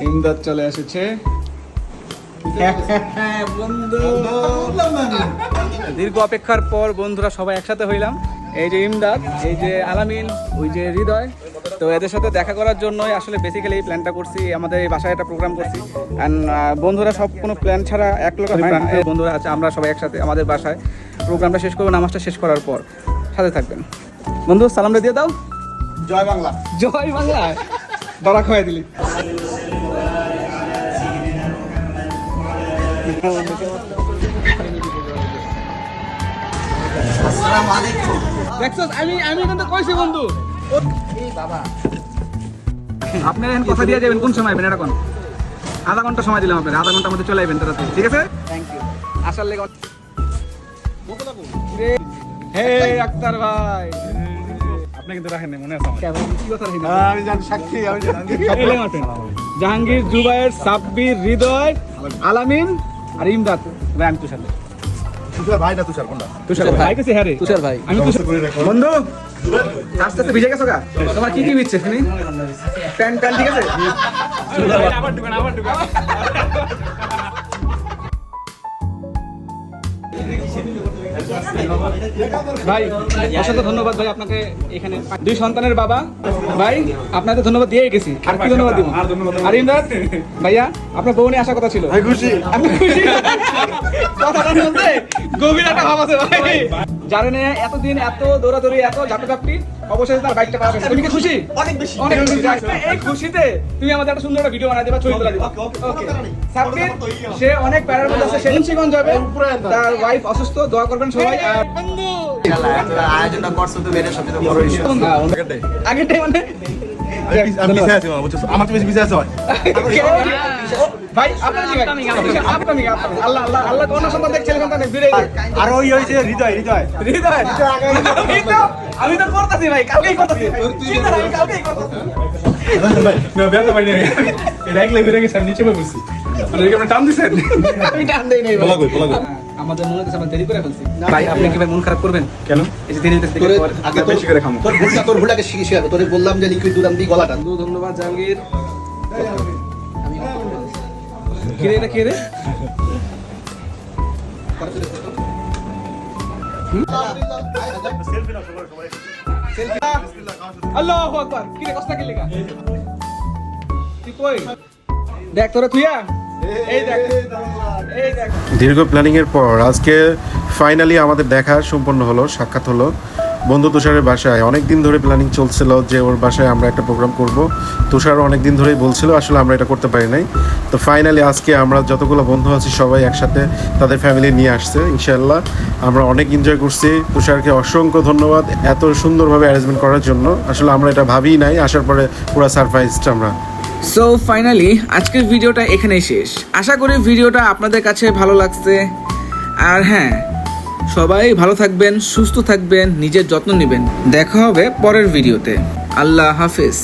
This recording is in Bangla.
ইমদাদ চলে এসেছে বন্ধু। দীর্ঘ অপেক্ষার পর বন্ধুরা সবাই একসাথে হইলাম। এই যে ইমদাদ, এই যে আলামিন, ওই যে হৃদয়। তো এদের সাথে দেখা করার জন্যই আসলে বেসিক্যালি এই প্ল্যানটা করছি, আমাদের এই বাসায় একটা প্রোগ্রাম করছি। অ্যান্ড বন্ধুরা সব কোনো প্ল্যান ছাড়া এক লোক বন্ধুরা আছে, আমরা সবাই একসাথে আমাদের বাসায় প্রোগ্রামটা শেষ করবো, নামাজটা শেষ করার পর। সাথে থাকবেন বন্ধু, সালামটা দিয়ে দাও। জয় বাংলা। জয় বাংলা। দড়া খাওয়াই দিলি। আমি কিন্তু কইছি বন্ধু, আপনারা এখন কথা দিয়ে যাবেন কোন সময় আইবেন, এটা কোন? আধা ঘন্টা সময় দিলাম আপনাকে, আধা ঘন্টার মধ্যে চলে আইবেন তারা, ঠিক আছে? Thank you. আসার লেগে হে আক্তার ভাই, আপনি কিন্তু রাখেন মনে আছে আমি জানি সাক্ষী, আমি জানি। জাহাঙ্গীর, জুবায়ের, সাব্বির, হৃদয়, আলামিন আর ইমদাদ ভাই। আমি তুষার ভাই না তুষার কোনটা? তুষার ভাই কাছে। হ্যাঁ রে তুষার ভাই। আমি তুষার বন্ধু। আস্তে আস্তে ভিজে গেছো গা? তোমার কি কি ভিজছে শুনি? প্যান্ট ঠিক আছে? আবার ঢুকান। ভাই অসংখ্য ধন্যবাদ ভাই আপনাকে। এখানে 2 সন্তানের বাবা ভাই, আপনাকে ধন্যবাদ দিয়ে গেছি। আর কি ধন্যবাদ দিব? আর ইমরান ভাইয়া, আপনার বউ নিয়ে আসার কথা ছিল। খুশি? আপনি খুশি? কথাটার মধ্যে গভীর একটা ভাব আছে ভাই। জানেন এতদিন এত দৌড়াদৌড়ি, এত ঝাঁপাঝাপি, অবশেষে তার বাইকটা পাওয়া গেছে। তুমি কি খুশি? অনেক বেশি। এই খুশিতে তুমি আমাদের একটা সুন্দর একটা ভিডিও বানাই দেবা, ছবি তুলে দিবা। ওকে। সাব্বির সে অনেক প্যারার মধ্যে আছে, সে মুন্সিগঞ্জ যাবে, তার ওয়াইফ অসুস্থ, দোয়া করবেন সবাই। আর বন্ধু আয়োজনটা করছো তুমি, এটা সবচেয়ে বড় ইস্যু। আগের টাইম মানে আমি পিছে আছি, আমার তো বেশি পিছে আছে ভাই। আপনার কি ভাই? আপনি আল্লাহ আল্লাহ আল্লাহ কোন সন্তান দেখ, ছেলে সন্তান দেখ, দূরে আর ওই যে হৃদয় হৃদয় হৃদয়। আমি তো করতেছি ভাই, কালকেই করতেছি। চিন্তা নাই, কালকেই করতেছি ভাই। না বেটা ভাই, এটা এক লেভেলে গেছে, আমি নিচে বসছি। মানে কি আপনি টান দিছেন? আমি টান দেই নাই ভাই। বলা কই। আমাদের মনে হচ্ছে আমরা দেরি করে ফেলছি ভাই। আপনি কি ভাই মন খারাপ করবেন কেন? এই যে দেরি হইতেছে আগে বেশি করে খামো। তোর ভুলটাকে শিখিয়ে তোরে বললাম যে লিকুইড দুধ আনবি গলাটা। ধন্যবাদ জাহাঙ্গীর। কি রে এটা কি রে? আল্লাহু আকবার। কি রে কষ্ট কি লেগা? তুই কই? দেখ তোরা তুইয়া এই দেখ, এই দেখ। দীর্ঘ প্ল্যানিংয়ের পর আজকে ফাইনালি আমাদের দেখা সম্পন্ন হলো, সাক্ষাৎ হলো বন্ধু তুষারের বাসায়। অনেক দিন ধরে প্ল্যানিং চলছিল যে ওর বাসায় আমরা একটা প্রোগ্রাম করব। তুষারও অনেক দিন ধরেই বলছিল, আসলে আমরা এটা করতে পারি নাই। তো ফাইনালি আজকে আমরা যতগুলো বন্ধু আছি সবাই একসাথে তাদের ফ্যামিলি নিয়ে আসছে। ইনশাআল্লাহ আমরা অনেক এনজয় করছি। তুষারকে অসংখ্য ধন্যবাদ এত সুন্দরভাবে অ্যারেঞ্জমেন্ট করার জন্য। আসলে আমরা এটা ভাবিই নাই, আসার পরে পুরো সারপ্রাইজড আমরা। সো ফাইনালি আজকের ভিডিওটা এখানেই শেষ। আশা করি ভিডিওটা আপনাদের কাছে ভালো লাগছে। আর হ্যাঁ, সবাই ভালো থাকবেন, সুস্থ থাকবেন, নিজের যত্ন নেবেন। দেখা হবে পরের ভিডিওতে। আল্লাহ হাফেজ।